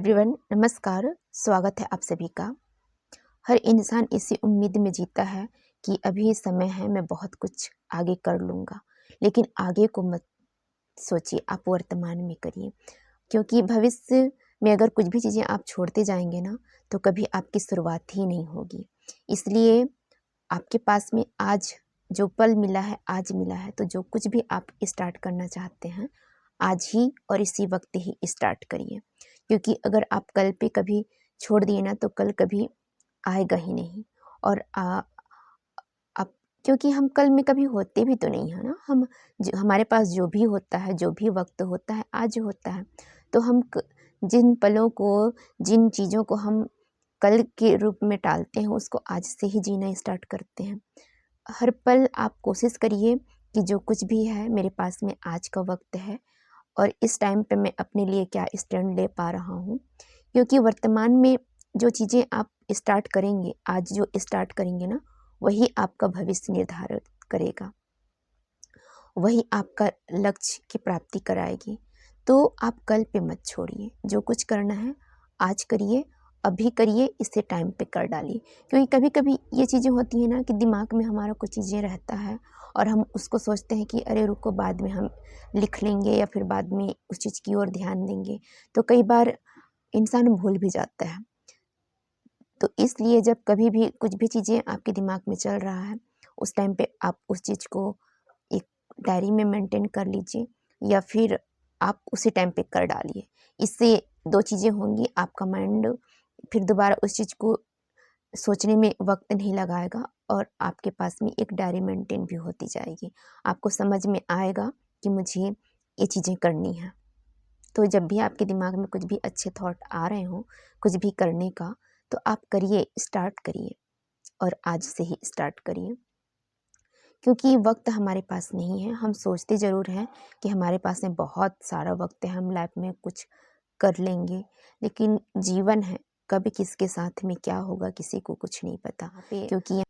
Everyone, नमस्कार। स्वागत है आप सभी का। हर इंसान इसी उम्मीद में जीता है कि अभी समय है, मैं बहुत कुछ आगे कर लूँगा। लेकिन आगे को मत सोचिए, आप वर्तमान में करिए, क्योंकि भविष्य में अगर कुछ भी चीज़ें आप छोड़ते जाएंगे ना, तो कभी आपकी शुरुआत ही नहीं होगी। इसलिए आपके पास में आज जो पल मिला है, आज मिला है, तो जो कुछ भी आप स्टार्ट करना चाहते हैं, आज ही और इसी वक्त ही स्टार्ट करिए। क्योंकि अगर आप कल पे कभी छोड़ दिए ना, तो कल कभी आएगा ही नहीं। और आप, क्योंकि हम कल में कभी होते भी तो नहीं है ना, हम हमारे पास जो भी होता है, जो भी वक्त होता है, आज होता है। तो हम जिन पलों को, जिन चीज़ों को हम कल के रूप में टालते हैं, उसको आज से ही जीना स्टार्ट करते हैं। हर पल आप कोशिश करिए कि जो कुछ भी है मेरे पास में आज का वक्त है, और इस टाइम पे मैं अपने लिए क्या स्टैंड ले पा रहा हूँ। क्योंकि वर्तमान में जो चीज़ें आप स्टार्ट करेंगे, आज जो स्टार्ट करेंगे ना, वही आपका भविष्य निर्धारित करेगा, वही आपका लक्ष्य की प्राप्ति कराएगी। तो आप कल पे मत छोड़िए, जो कुछ करना है आज करिए, अभी करिए, इसे टाइम पे कर डालिए। क्योंकि कभी कभी ये चीज़ें होती हैं ना कि दिमाग में हमारा कुछ चीज़ें रहता है और हम उसको सोचते हैं कि अरे रुको, बाद में हम लिख लेंगे या फिर बाद में उस चीज़ की ओर ध्यान देंगे। तो कई बार इंसान भूल भी जाता है। तो इसलिए जब कभी भी कुछ भी चीज़ें आपके दिमाग में चल रहा है, उस टाइम पे आप उस चीज़ को एक डायरी में मेंटेन कर लीजिए, या फिर आप उसी टाइम पे कर डालिए। इससे दो चीज़ें होंगी, आपका माइंड फिर दोबारा उस चीज़ को सोचने में वक्त नहीं लगाएगा, और आपके पास में एक डायरी मेंटेन भी होती जाएगी। आपको समझ में आएगा कि मुझे ये चीज़ें करनी है। तो जब भी आपके दिमाग में कुछ भी अच्छे थॉट आ रहे हों, कुछ भी करने का, तो आप करिए, स्टार्ट करिए, और आज से ही स्टार्ट करिए। क्योंकि वक्त हमारे पास नहीं है। हम सोचते ज़रूर हैं कि हमारे पास में बहुत सारा वक्त है, हम लाइफ में कुछ कर लेंगे, लेकिन जीवन है, कभी किसके साथ में क्या होगा किसी को कुछ नहीं पता। क्योंकि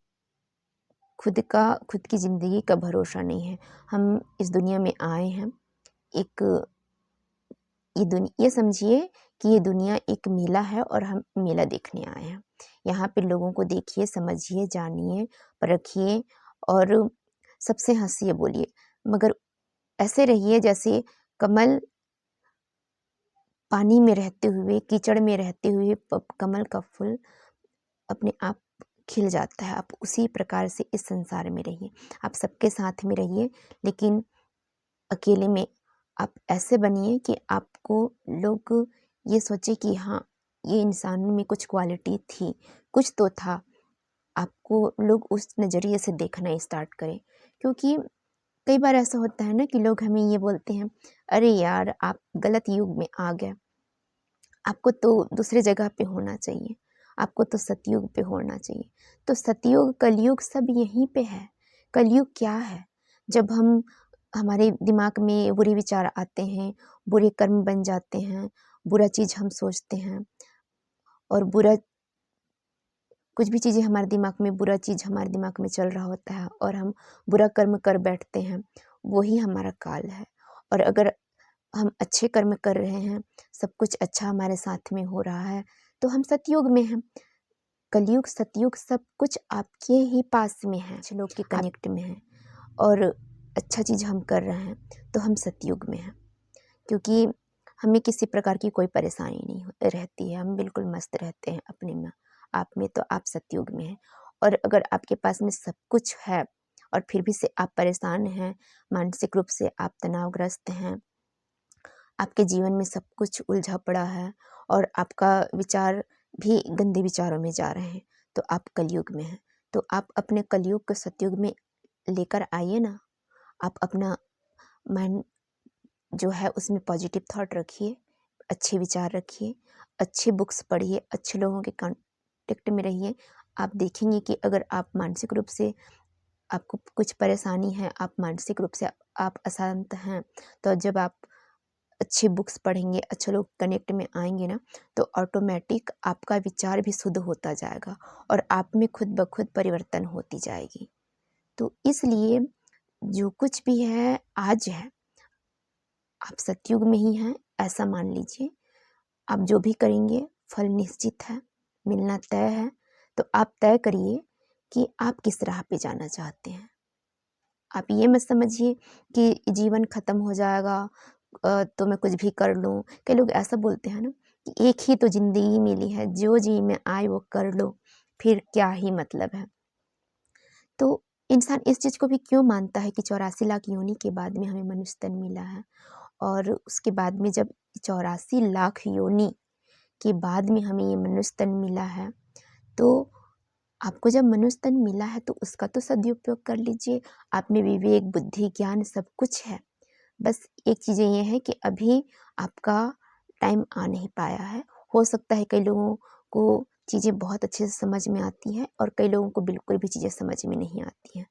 खुद की ज़िंदगी का भरोसा नहीं है। हम इस दुनिया में आए हैं, एक ये समझिए कि ये दुनिया एक मेला है और हम मेला देखने आए हैं। यहाँ पे लोगों को देखिए, समझिए, जानिए, परखिए, और सबसे हँसिए, बोलिए, मगर ऐसे रहिए जैसे कमल पानी में रहते हुए, कीचड़ में रहते हुए कमल का फूल अपने आप खिल जाता है। आप उसी प्रकार से इस संसार में रहिए। आप सबके साथ में रहिए, लेकिन अकेले में आप ऐसे बनिए कि आपको लोग ये सोचे कि हाँ, ये इंसान में कुछ क्वालिटी थी, कुछ तो था। आपको लोग उस नज़रिए से देखना स्टार्ट करें। क्योंकि कई बार ऐसा होता है ना कि लोग हमें ये बोलते हैं, अरे यार, आप गलत युग में आ गए, आपको तो दूसरे जगह पे होना चाहिए, आपको तो सतयुग पे होना चाहिए। तो सतयुग, कलयुग सब यहीं पे है। कलयुग क्या है? जब हमारे दिमाग में बुरे विचार आते हैं, बुरे कर्म बन जाते हैं, बुरा चीज़ हम सोचते हैं, और कुछ भी चीज़ें हमारे दिमाग में, बुरा चीज़ हमारे दिमाग में चल रहा होता है और हम बुरा कर्म कर बैठते हैं, वही हमारा काल है। और अगर हम अच्छे कर्म कर रहे हैं, सब कुछ अच्छा हमारे साथ में हो रहा है, तो हम सतयुग में हैं। कलयुग, सतयुग सब कुछ आपके ही पास में है, अच्छे लोग के कनेक्ट में है, और अच्छा चीज़ हम कर रहे हैं, तो हम सतयुग में हैं। क्योंकि हमें किसी प्रकार की कोई परेशानी नहीं रहती है, हम बिल्कुल मस्त रहते हैं अपने में, आप में, तो आप सतयुग में हैं। और अगर आपके पास में सब कुछ है और फिर भी से आप परेशान हैं, मानसिक रूप से आप तनावग्रस्त हैं, आपके जीवन में सब कुछ उलझा पड़ा है, और आपका विचार भी गंदे विचारों में जा रहे हैं, तो आप कलयुग में हैं। तो आप अपने कलयुग को सतयुग में लेकर आइए ना। आप अपना माइंड जो है उसमें पॉजिटिव थॉट रखिए, अच्छे विचार रखिए, अच्छे बुक्स पढ़िए, अच्छे लोगों के कांटेक्ट में रहिए। आप देखेंगे कि अगर आप मानसिक रूप से, आपको कुछ परेशानी है, आप मानसिक रूप से आप अशांत हैं, तो जब आप अच्छी बुक्स पढ़ेंगे, अच्छे लोग कनेक्ट में आएंगे ना, तो ऑटोमेटिक आपका विचार भी शुद्ध होता जाएगा और आप में खुद ब खुद परिवर्तन होती जाएगी। तो इसलिए जो कुछ भी है आज है, आप सतयुग में ही हैं, ऐसा मान लीजिए। आप जो भी करेंगे फल निश्चित है, मिलना तय है। तो आप तय करिए कि आप किस राह पे जाना चाहते हैं। आप ये मत समझिए कि जीवन ख़त्म हो जाएगा तो मैं कुछ भी कर लूँ। कई लोग ऐसा बोलते हैं ना कि एक ही तो ज़िंदगी मिली है, जो जी में आए वो कर लो, फिर क्या ही मतलब है। तो इंसान इस चीज़ को भी क्यों मानता है कि 84 लाख योनि के बाद में हमें मनुष्य तन मिला है, और उसके बाद में जब 84 लाख योनि के बाद में हमें ये मनुष्य तन मिला है, तो आपको जब मनुष्य तन मिला है तो उसका तो सदुपयोग कर लीजिए। आप में विवेक, बुद्धि, ज्ञान सब कुछ है। बस एक चीज़ें ये हैं कि अभी आपका टाइम आ नहीं पाया है। हो सकता है कई लोगों को चीज़ें बहुत अच्छे से समझ में आती हैं और कई लोगों को बिल्कुल भी चीज़ें समझ में नहीं आती हैं।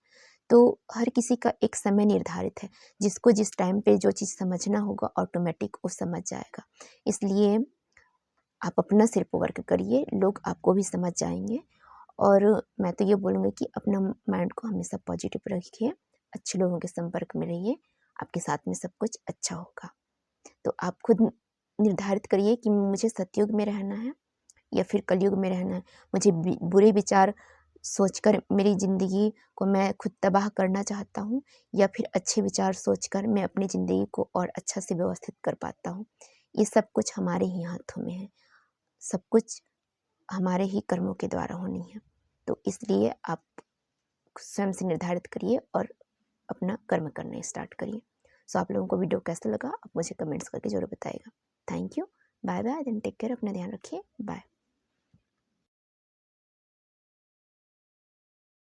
तो हर किसी का एक समय निर्धारित है, जिसको जिस टाइम पे जो चीज़ समझना होगा ऑटोमेटिक वो समझ जाएगा। इसलिए आप अपना सिर पे वर्क करिए, लोग आपको भी समझ जाएँगे। और मैं तो ये बोलूँगी कि अपना माइंड को हमेशा पॉजिटिव रखिए, अच्छे लोगों के संपर्क में रहिए, आपके साथ में सब कुछ अच्छा होगा। तो आप खुद निर्धारित करिए कि मुझे सतयुग में रहना है या फिर कलयुग में रहना है। मुझे बुरे विचार सोचकर मेरी ज़िंदगी को मैं खुद तबाह करना चाहता हूँ, या फिर अच्छे विचार सोचकर मैं अपनी ज़िंदगी को और अच्छा से व्यवस्थित कर पाता हूँ। ये सब कुछ हमारे ही हाथों में है। सब कुछ हमारे ही कर्मों के द्वारा होनी है। तो इसलिए आप स्वयं से निर्धारित करिए और अपना कर्म करना स्टार्ट करिए। सो आप लोगों को वीडियो कैसा लगा आप मुझे कमेंट्स करके ज़रूर बताइएगा। Thank you. Bye bye. Then take care. अपना ध्यान रखिए। बाय।